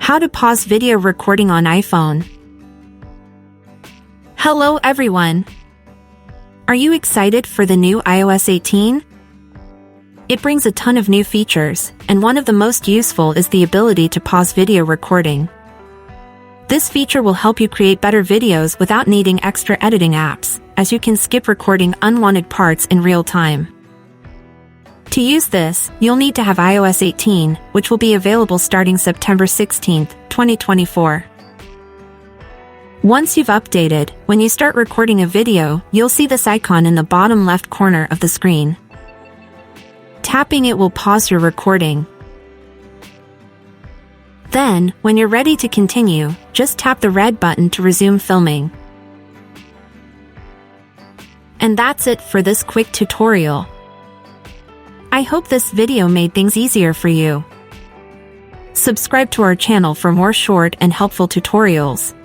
How to pause video recording on iPhone. Hello everyone! Are you excited for the new iOS 18? It brings a ton of new features, and one of the most useful is the ability to pause video recording. This feature will help you create better videos without needing extra editing apps, as you can skip recording unwanted parts in real time. To use this, you'll need to have iOS 18, which will be available starting September 16, 2024. Once you've updated, when you start recording a video, you'll see this icon in the bottom left corner of the screen. Tapping it will pause your recording. Then, when you're ready to continue, just tap the red button to resume filming. And that's it for this quick tutorial. I hope this video made things easier for you. Subscribe to our channel for more short and helpful tutorials.